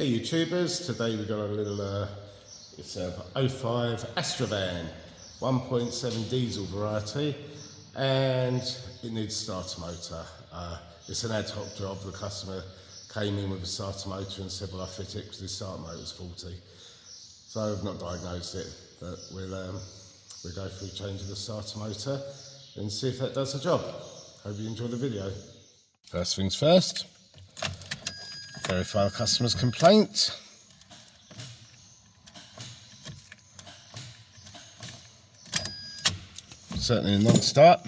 Hey YouTubers, today we've got a little, it's a 05 Astra van, 1.7 diesel variety, and it needs a starter motor. It's an ad hoc job. The customer came in with a starter motor and said, well, I fit it because the starter motor's faulty. So I've not diagnosed it, but we'll go through changing the starter motor and see if that does the job. Hope you enjoy the video. First things first. Verify the customer's complaint. Certainly a non-start.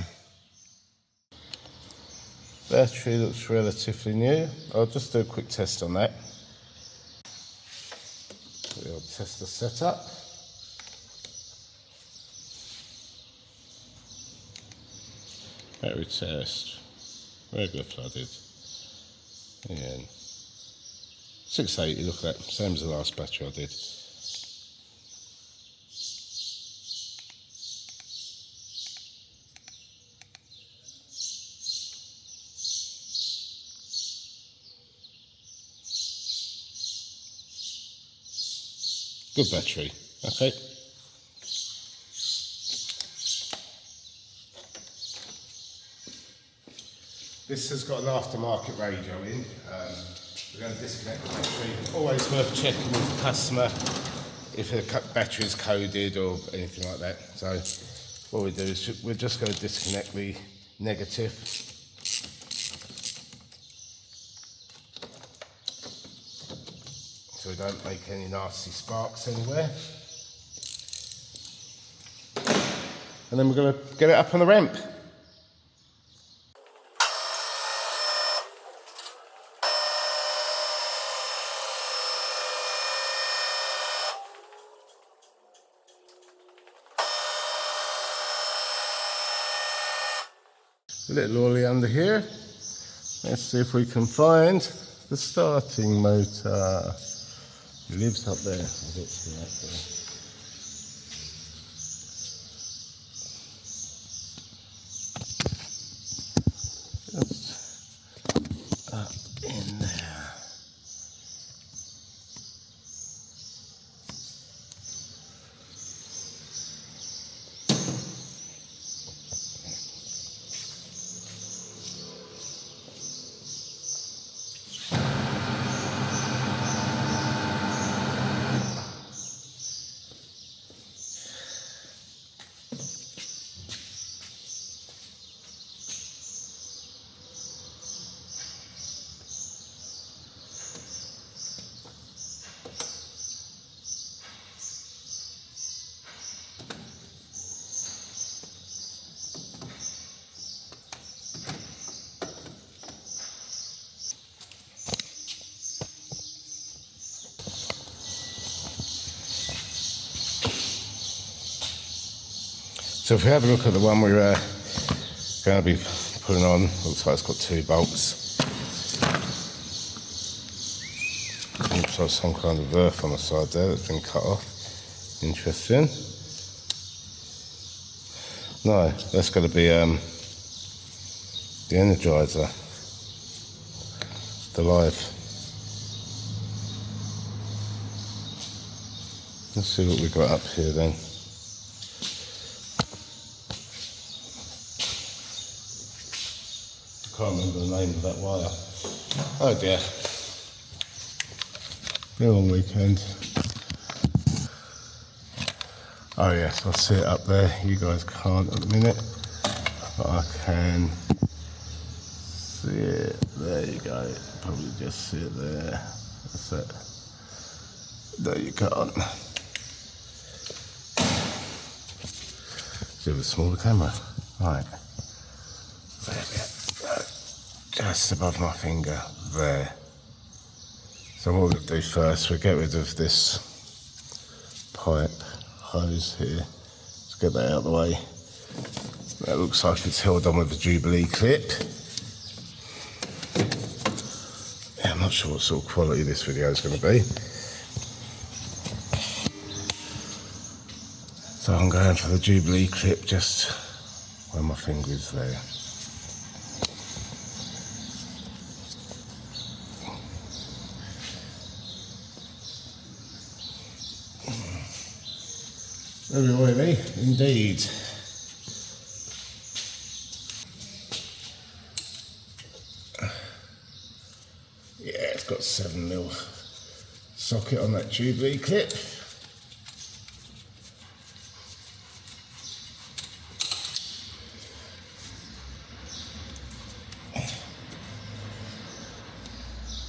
Battery looks relatively new. I'll just do a quick test on that. We'll test the setup. Battery test. Regular flooded. And 680, look at that, same as the last battery I did. Good battery, okay. This has got an aftermarket radio in. We're going to disconnect the battery. Always worth checking with the customer if the battery is coded or anything like that. So what we do is we're just going to disconnect the negative. So we don't make any nasty sparks anywhere. And then we're going to get it up on the ramp. A little ollie under here. Let's see if we can find the starting motor. It lives up there. I'll get to that there. Just up in there. So if we have a look at the one we're going to be putting on, looks like it's got 2 bolts. Looks like some kind of earth on the side there that's been cut off. Interesting. No, that's got to be the energizer, the live. Let's see what we've got up here then. I can't remember the name of that wire. Oh dear. Been a long weekend. Oh yes, I see it up there. You guys can't at the minute, but I can see it. There you go. Probably just see it there. That's it. No, you can't. Do a smaller camera. Right. There we go. Just above my finger, there. So what we'll do first, we'll get rid of this pipe hose here. Let's get that out of the way. That looks like it's held on with a Jubilee clip. Yeah, I'm not sure what sort of quality this video is going to be. So I'm going for the Jubilee clip just where my finger is there. Very oily indeed. Yeah, it's got 7mm socket on that Jubilee clip.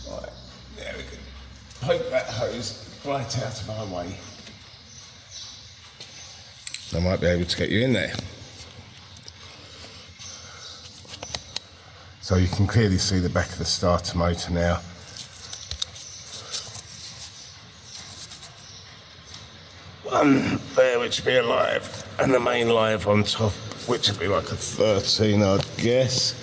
Right, there we go. Poke that hose right out of our way. I might be able to get you in there. So you can clearly see the back of the starter motor now. One there which would be a live, and the main live on top, which would be like a 13, I'd guess.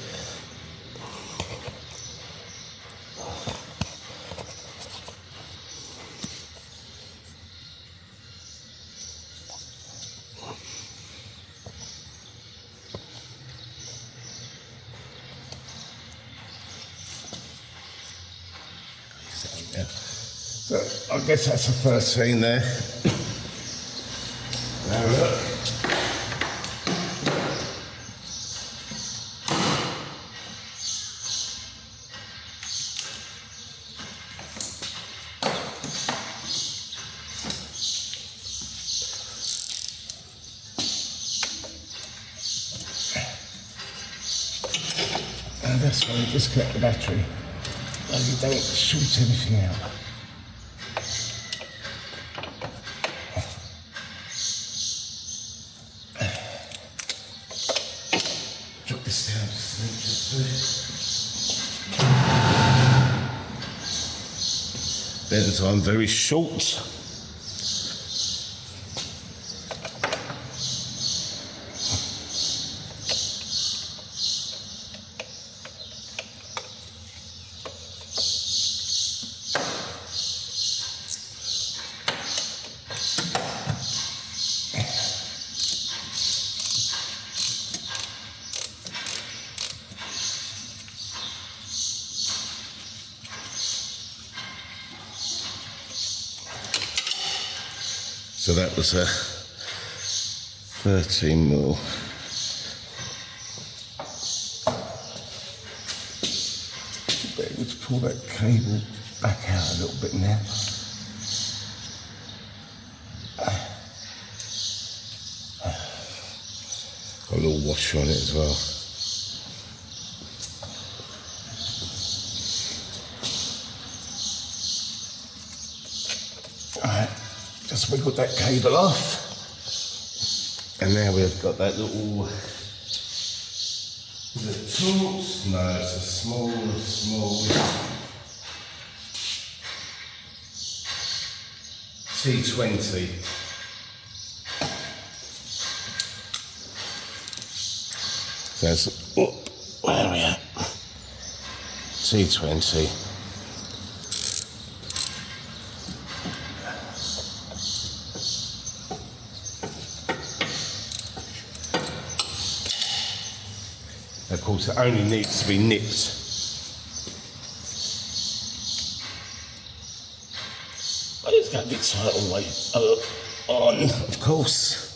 So I guess that's a 13 there. Now look. And that's why you disconnect the battery. So you don't shoot anything out. Drop this down just an inch or two. Bends on very short. So that was a 13mm. Be able to pull that cable back out a little bit now. Got a little washer on it as well. Just wiggled that cable off, and now we've got that little, is it tools? No, it's a small T20. So that's, where are we at? T20. Of course, it only needs to be nipped. But it's got to be tight all the way on, of course.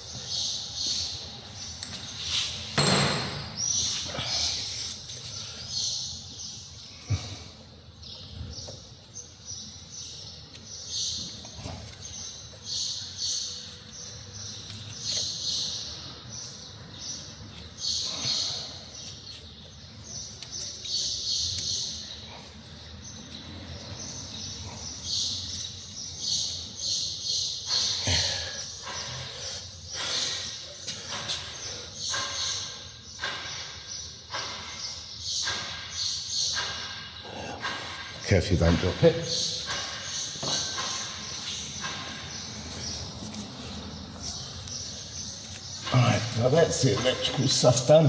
Careful you don't drop it. Alright, now that's the electrical stuff done.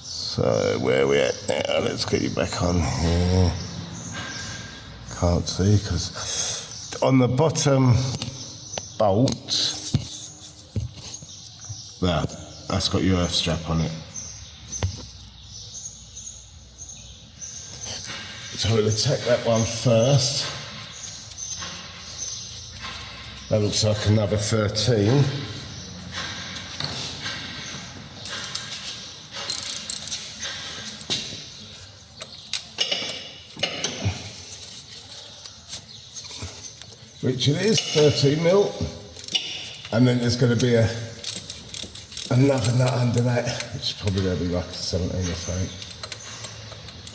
So where are we at now? Let's get you back on here. Can't see because on the bottom bolt, that's got your earth strap on it. So we'll attack that one first. That looks like another 13. Which it is, 13 mil. And then there's going to be another nut under that, which is probably going to be like a 17 or something.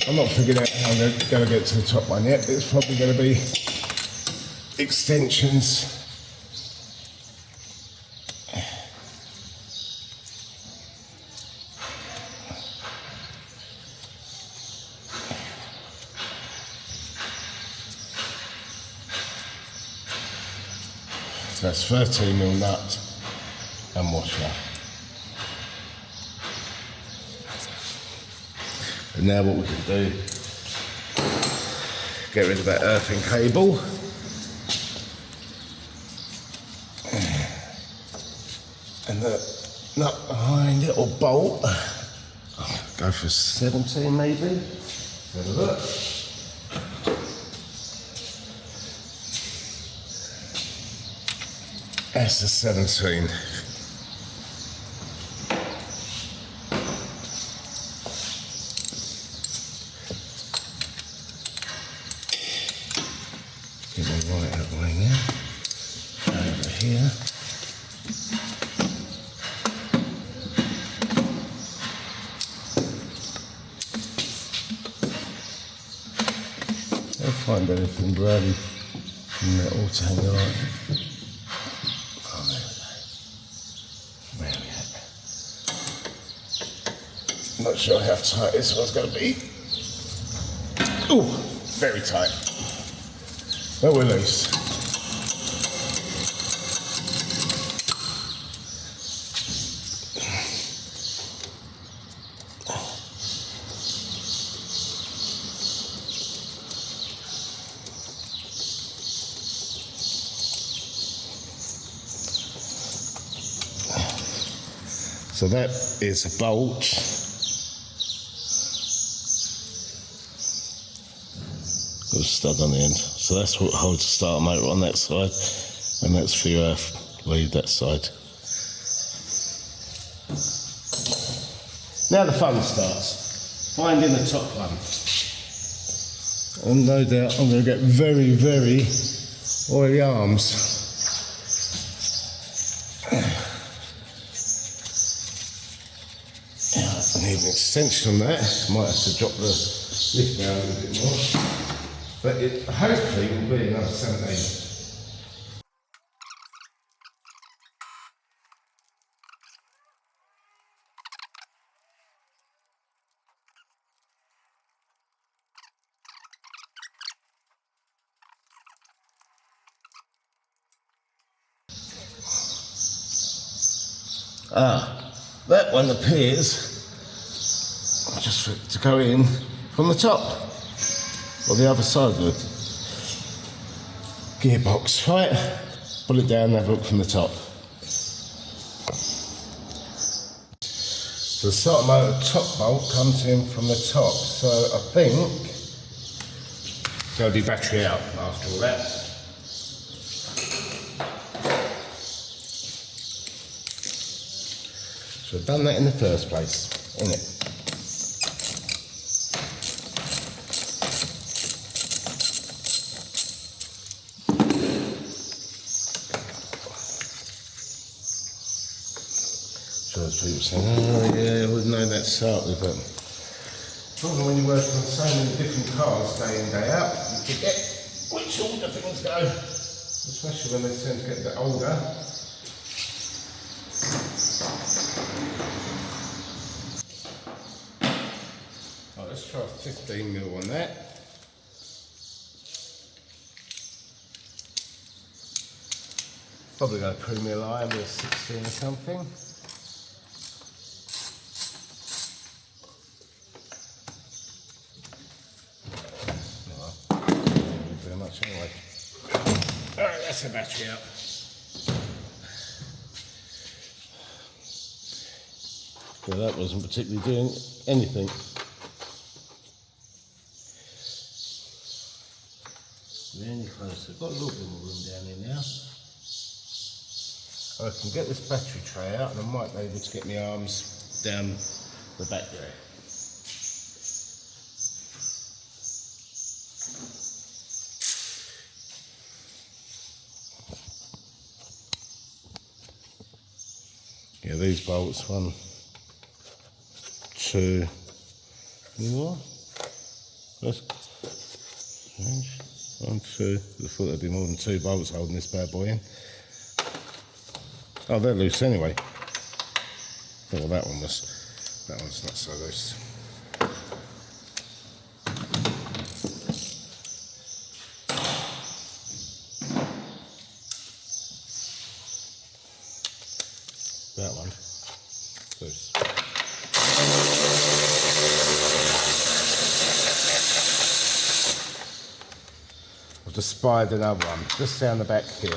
I'm not figuring out how I'm going to get to the top one yet, but it's probably going to be extensions. So that's 13 mil nut and washer. And now what we can do, get rid of that earthing cable. And the nut behind it, or bolt. I'll go for 17 maybe. Let's have a look. That's the 17. Get my right out of the way now. Over here. I'll find anything bloody metal to hang on. Not sure how tight this one's going to be. Ooh, very tight. But we're loose. So that is a bolt. Got a stud on the end. So that's what holds the starter motor on that side, and that's for your lead that side. Now the fun starts. Finding the top one. And no doubt I'm going to get very, very oily arms. I need an extension on that. Might have to drop the lift down a little bit more. But it hopefully will be another 17. That one appears just for it to go in from the top, or the other side of the gearbox, right? Pull it down and have a look from the top. So the starter motor top bolt comes in from the top, so I think it's going to be battery out after all that. So I've done that in the first place, innit? So there's people saying, oh yeah, I wouldn't know that to start with, but probably when you work on so many different cars day in, day out, you forget which order things go, especially when they tend to get a bit older. Let's try 15 mil on that. Probably go premium line with 16 or something. Well, not very much anyway. Alright, that's the battery up. Well, that wasn't particularly doing anything. We're any closer. Got a little bit more room down here now. I can get this battery tray out and I might be able to get my arms down the back there. Yeah, these bolts, 1, 2, any more? That's 1, 2, I thought there'd be more than 2 bolts holding this bad boy in. Oh, they're loose anyway. Oh, well, that one's not so loose. That one, loose. I've just spied another one, just down the back here.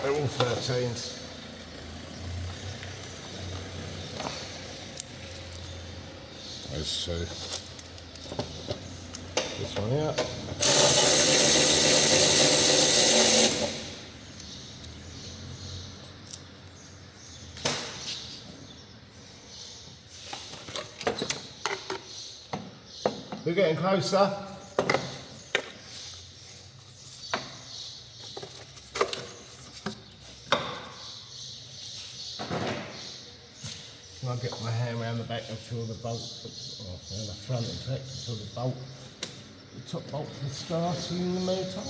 They're all 13s. Those two. This one out. We're getting closer. I'll get my hand around the back and feel the bolt, or around the front in fact, and feel the bolt, the top bolt for starting the motor.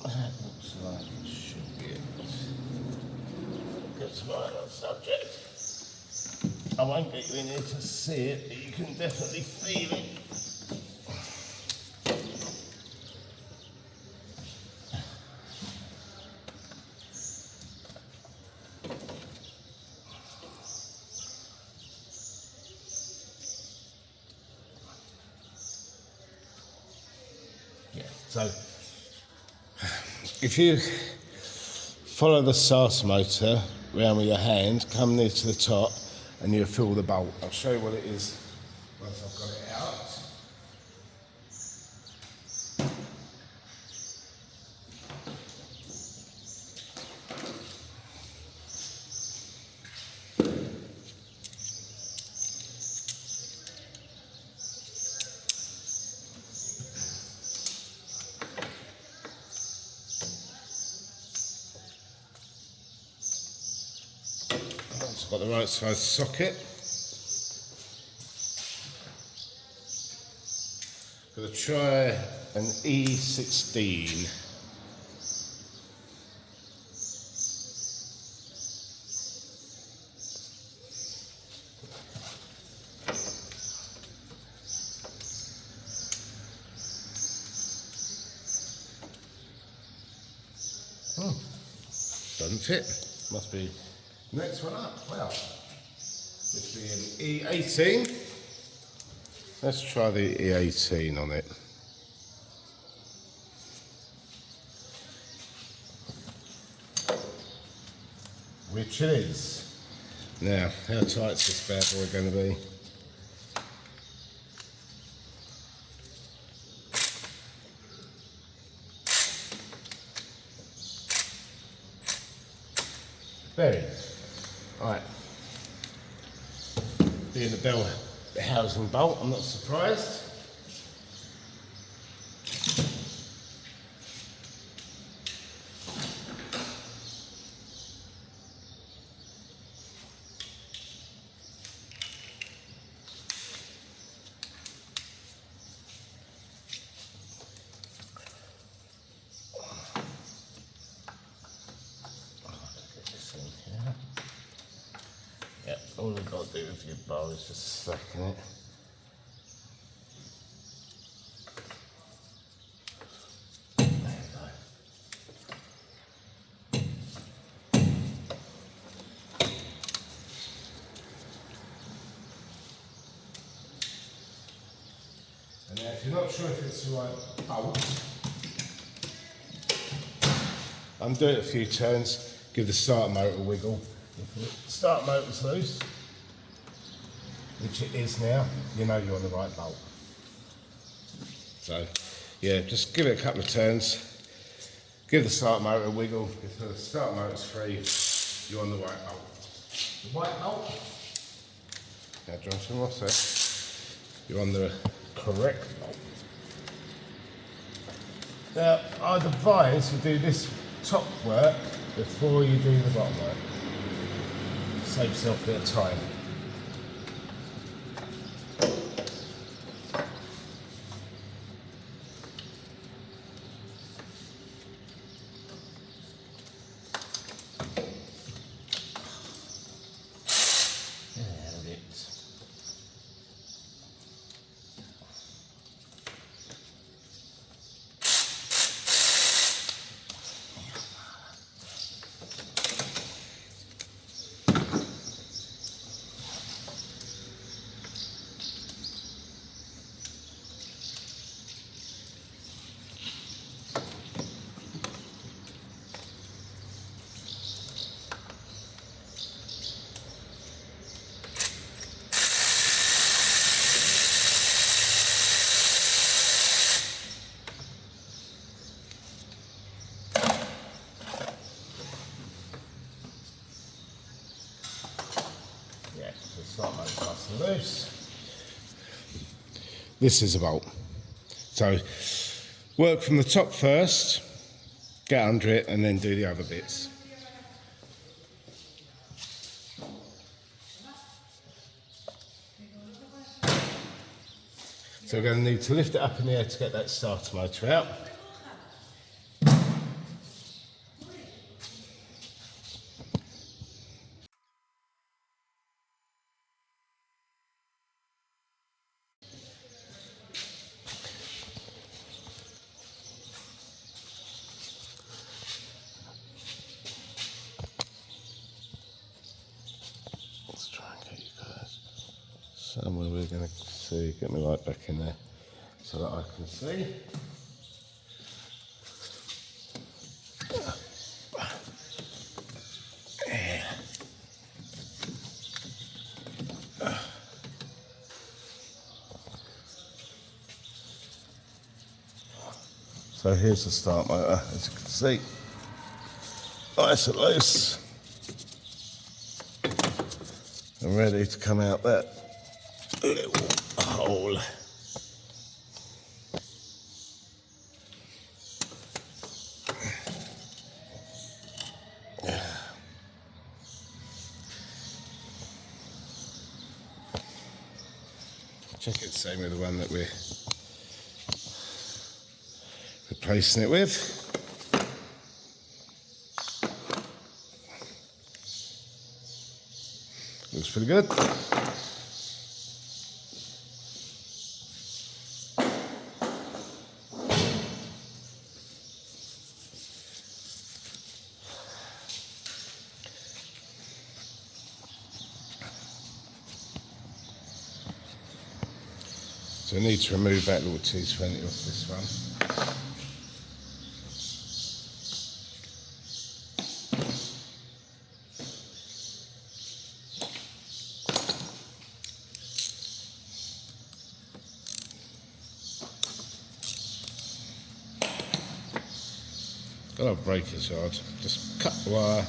That looks like it should be it. Get to my other subject. I won't get you in here to see it, but you can definitely feel it. Yeah, so if you follow the starter motor round with your hand, come near to the top and you'll feel the bolt. I'll show you what it is once I've got it out. Once I've got the right size socket, I'm going to try an E16. Doesn't fit. Must be next one up. Well, this will be an E18. Let's try the E18 on it. Which it is. Now, how tight's this bad boy going to be? Very. Right. Being the bell housing bolt, I'm not surprised. Yeah, all I've got to do with your bow is just slacken it. There you go. Now, if you're not sure if it's the right bolt, undo it a few turns, give the starter motor a wiggle. If the starter motor's loose, which it is now, you know you're on the right bolt. So, yeah, just give it a couple of turns, give the starter motor a wiggle. If the starter motor's free, you're on the right bolt. The white bolt, now Jonathan Ross there, you're on the correct bolt. Now, I'd advise you do this top work before you do the bottom work. Save yourself a bit of time. Start nice and loose. This is a bolt. So work from the top first, get under it, and then do the other bits. So we're going to need to lift it up in the air to get that starter motor out. Somewhere we're going to see, get me right back in there so that I can see. So here's the start motor, as you can see. Nice and loose. And ready to come out that little hole. Check it the same with the one that we're replacing it with. Looks pretty good. So I need to remove that little T20 off this one. Got to break it hard. Just cut the wire.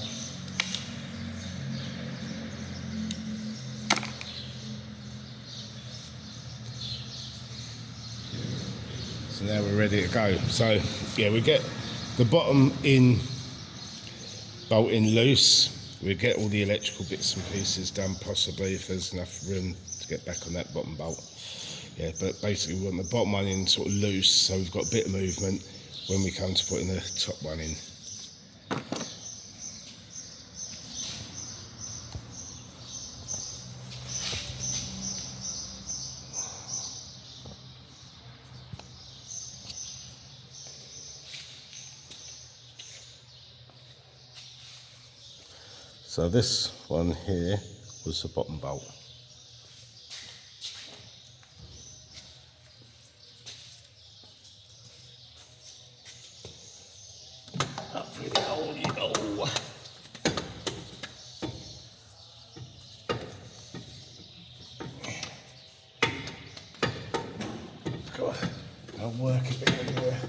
So now we're ready to go. So yeah, we get the bottom in bolt in loose. We get all the electrical bits and pieces done, possibly if there's enough room to get back on that bottom bolt. Yeah, but basically we want the bottom one in sort of loose, so we've got a bit of movement when we come to putting the top one in. So this one here was the bottom bolt. I'll work a bit in there.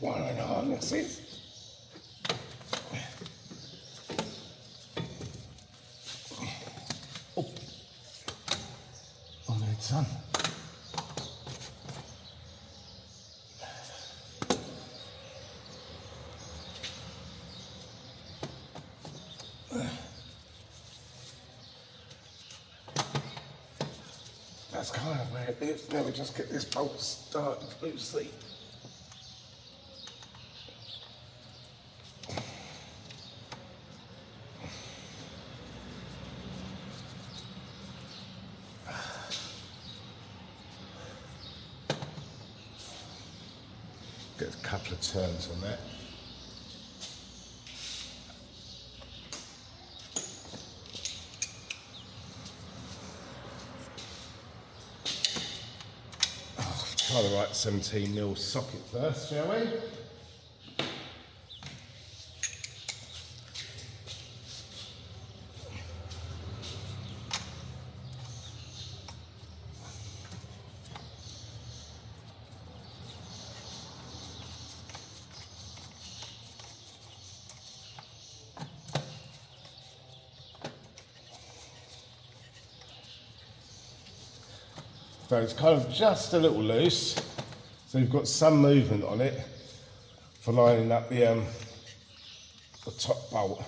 Wiring harnesses. Oh, on there, son. That's kind of where it is. Now we just get this bolt started loosely. Get a couple of turns on that. Try the right 17mm socket first, shall we? So it's kind of just a little loose, so you've got some movement on it for lining up the top bolt.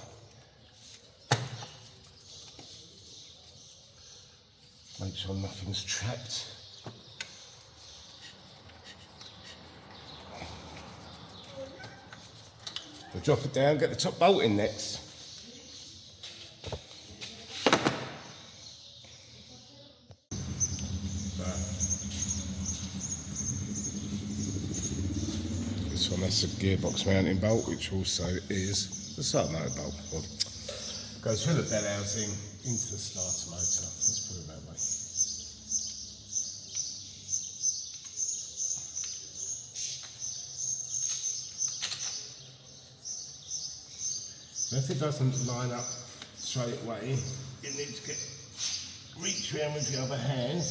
Make sure nothing's trapped. We'll drop it down, get the top bolt in next. This one, that's a gearbox mounting bolt, which also is the start motor bolt. Well, goes through the bell housing into the starter motor. Let's put it that way. So if it doesn't line up straight away, you need to reach around with the other hand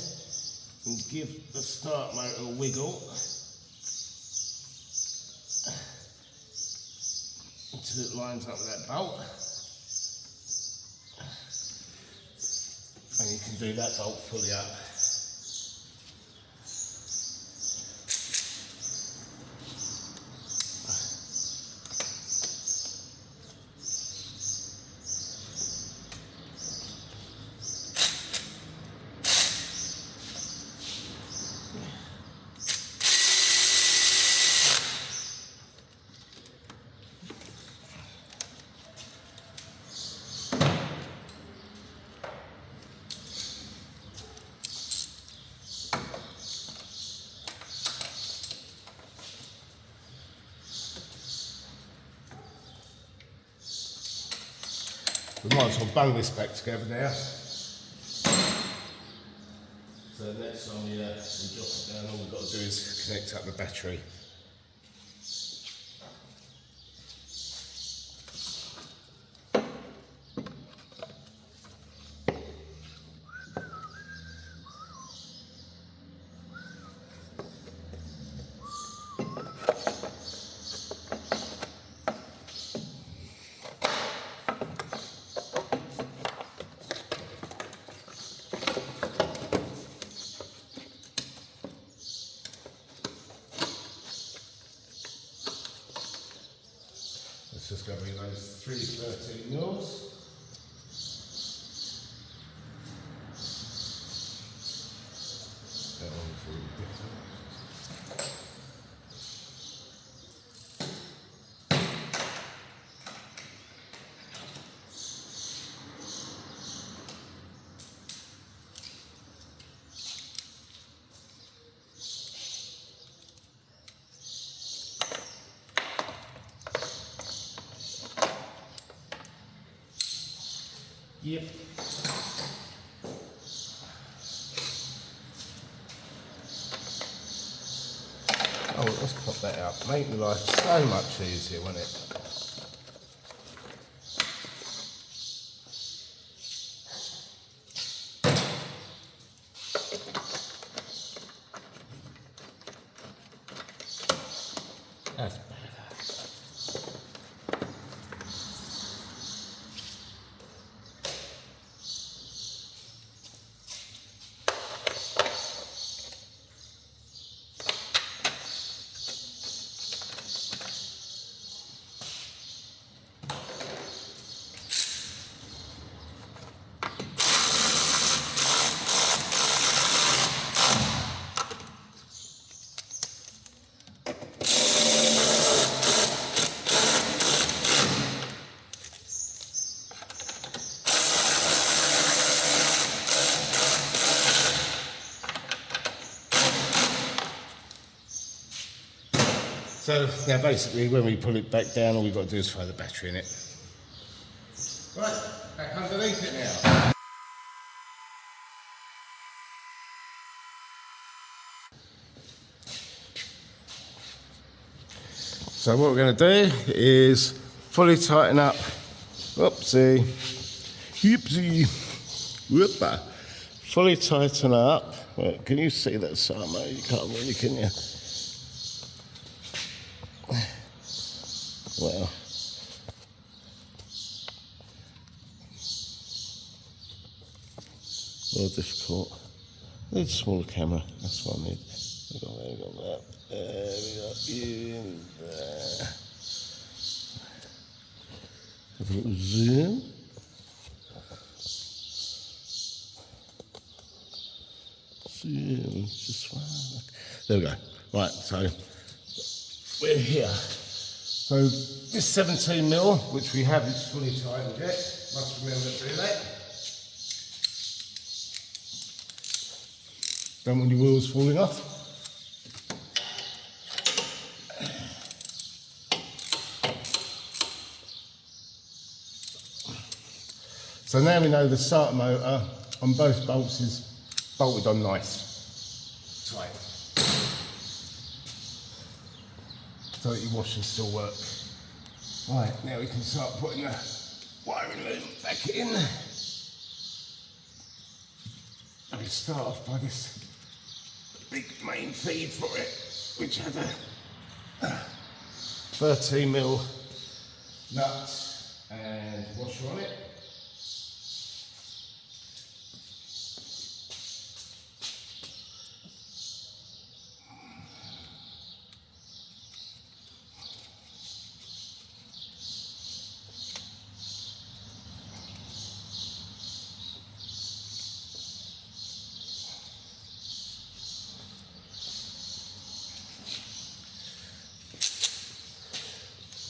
and give the start motor a wiggle until it lines up with that bolt. And you can do that bolt fully up. We might as well bung this back together now. So next time we drop it down, all we've got to do is connect up the battery. It's just going to be those 3 13mm. That one's really different. Yep. Oh, let's pop that out. Make the life so much easier, won't it? So now basically when we pull it back down, all we've got to do is throw the battery in it. Right, back underneath it now. So what we're going to do is fully tighten up, whoopsie, whoopah, fully tighten up. Well, can you see that side, mate? You can't really, can you? Well, more difficult. I need a smaller camera, that's what I need. There we got that. There we got you there. Have a little zoom. Zoom, just one. There we go. Right, so we're here. So this 17mm, which we have, is fully tightened yet. Must remember to do that. Don't want your wheels falling off. So now we know the starter motor on both bolts is bolted on nice, tight. So that your washers still work. Right, now we can start putting the wiring loom back in. And we start off by this big main feed for it, which had a 13mm nut and washer on it.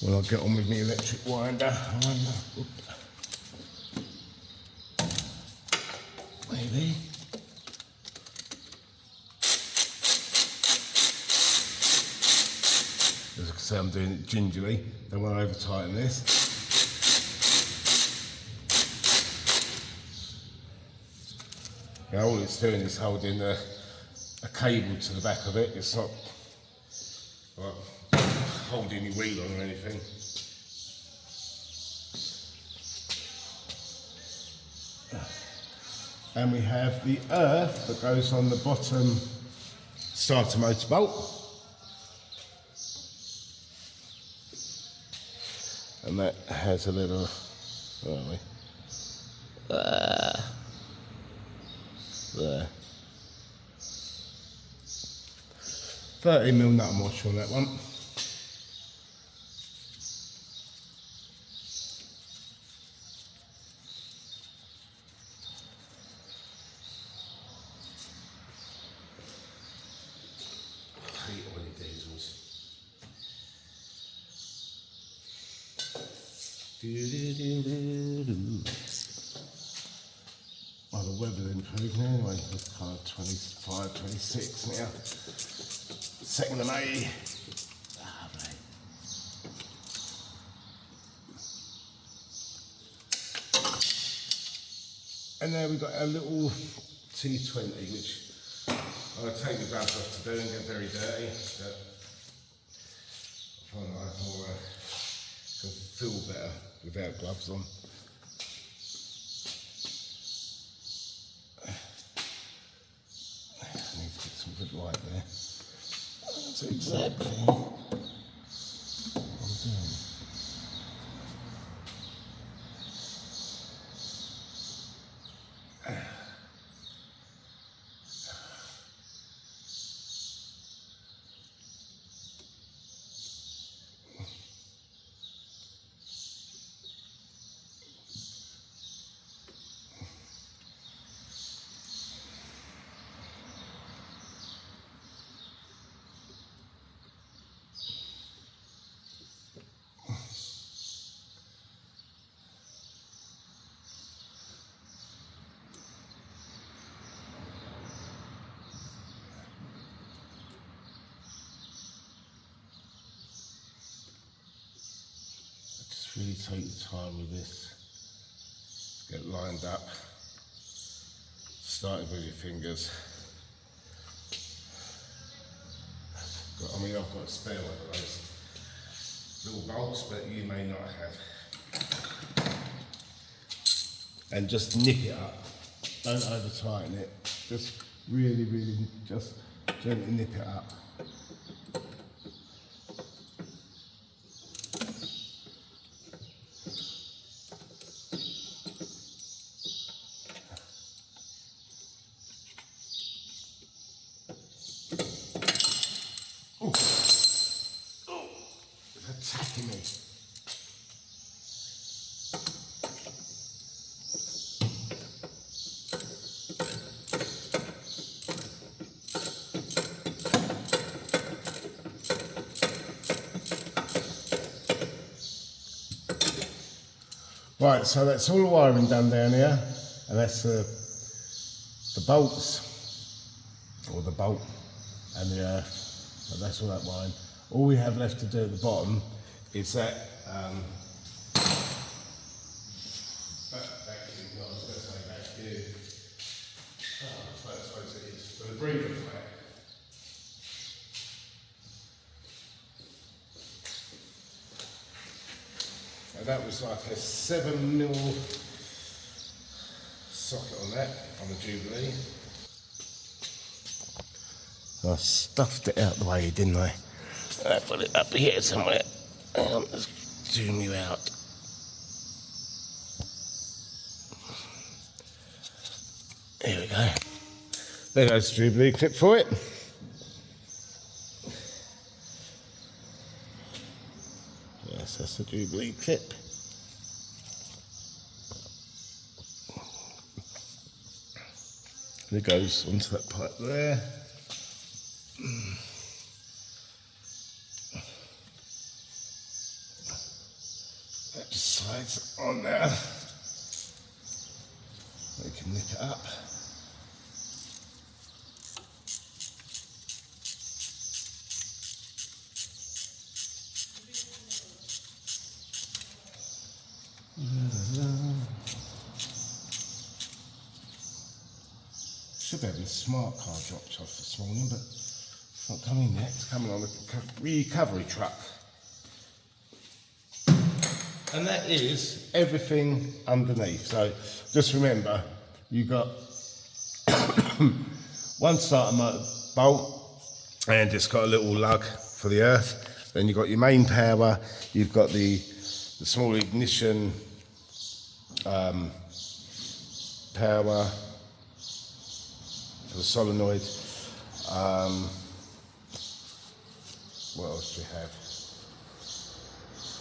Well, I'll get on with my electric winder. Maybe. As I can say, I'm doing it gingerly. Don't want to over tighten this. Now all it's doing is holding a cable to the back of it. It's not like holding your wheel on or anything. And we have the earth that goes on the bottom starter motor bolt. And that has a little, where are we? There. 13mm nut and washer on that one. Well, the weather's improved now anyway. It's kind of 25, 26 now. 2nd of May. Lovely. And there we've got our little T20, which I'll take the gloves off to do and get very dirty. But I find that I can feel better without gloves on. I need to get some good light there. That's exactly what I'm doing. really take your time with this. Get lined up, starting with your fingers. I mean, I've got a spare one of those little bolts, but you may not have. And just nip it up. Don't over tighten it. Just really, really just gently nip it up. Attacking me. Right, so that's all the wiring done down here, and that's the bolts, or the bolt, and that's all that wiring. All we have left to do at the bottom is that the breather plate. And that was like a 7mm socket on that, on the Jubilee. I stuffed it out the way, didn't I? I put it up here somewhere. Let's zoom you out. There we go. There goes the Jubilee clip for it. Yes, that's the Jubilee clip. And it goes onto that pipe there. That just slides on there. We can nip it up. Should be having a smart car dropped off this morning, but it's not coming yet. It's coming on the recovery truck. And that is everything underneath. So just remember, you've got one starter motor bolt, and it's got a little lug for the earth. Then you've got your main power, you've got the small ignition power, the solenoid. What else do you have?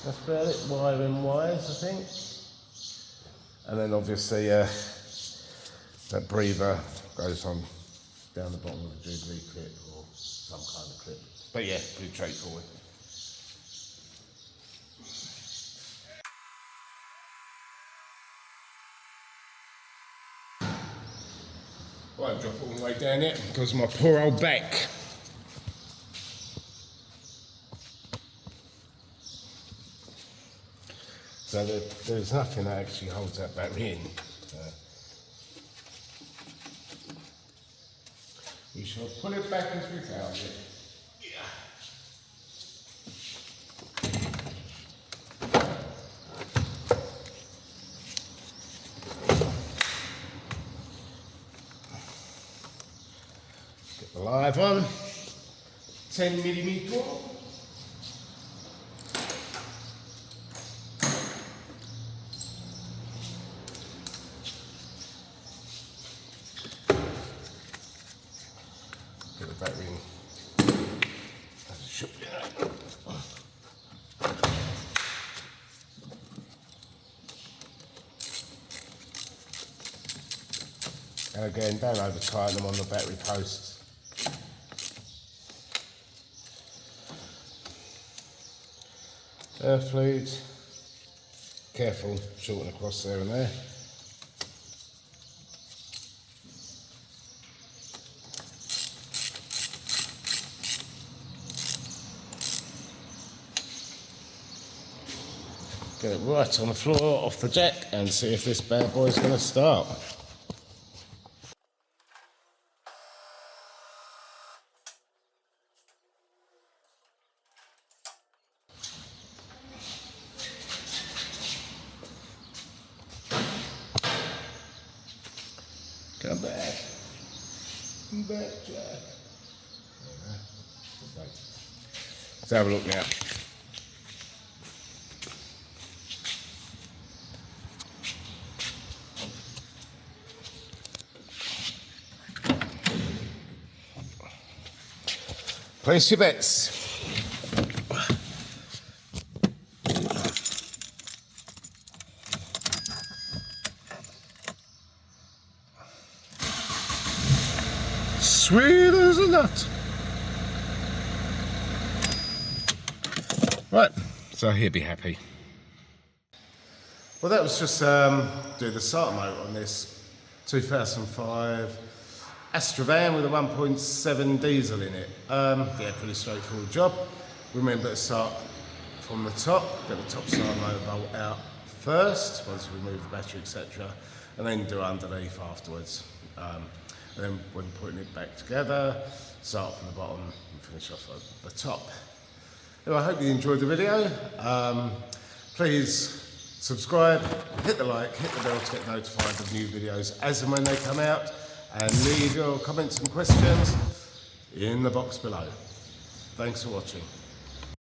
That's about it, wiring wise, I think. And then obviously that breather goes on down the bottom of the Jubilee clip or some kind of clip. But yeah, pretty straightforward. Won't drop it all the way down yet because of my poor old back. So there's nothing that actually holds that battery in. We shall pull it back as we found it. Get the live on. 10mm. Get the battery in. As it should be. And again, don't over tighten them on the battery posts. Air fluid. Careful, shorten across there and there. Get it right on the floor, off the jack, and see if this bad boy's going to start. Come back. Come back, Jack. Let's have a look now. Place your bets. Sweet as a nut. Right, so he'll be happy. Well, that was just do the starter motor on this 2005 Astra van with a 1.7 diesel in it. Yeah, pretty straightforward job. Remember to start from the top, get the top starter motor bolt out first, once we remove the battery, etc., and then do underneath afterwards. And then when putting it back together, start from the bottom and finish off at the top. Anyway, I hope you enjoyed the video. Please subscribe, hit the like, hit the bell to get notified of new videos as and when they come out, and leave your comments and questions in the box below. Thanks for watching.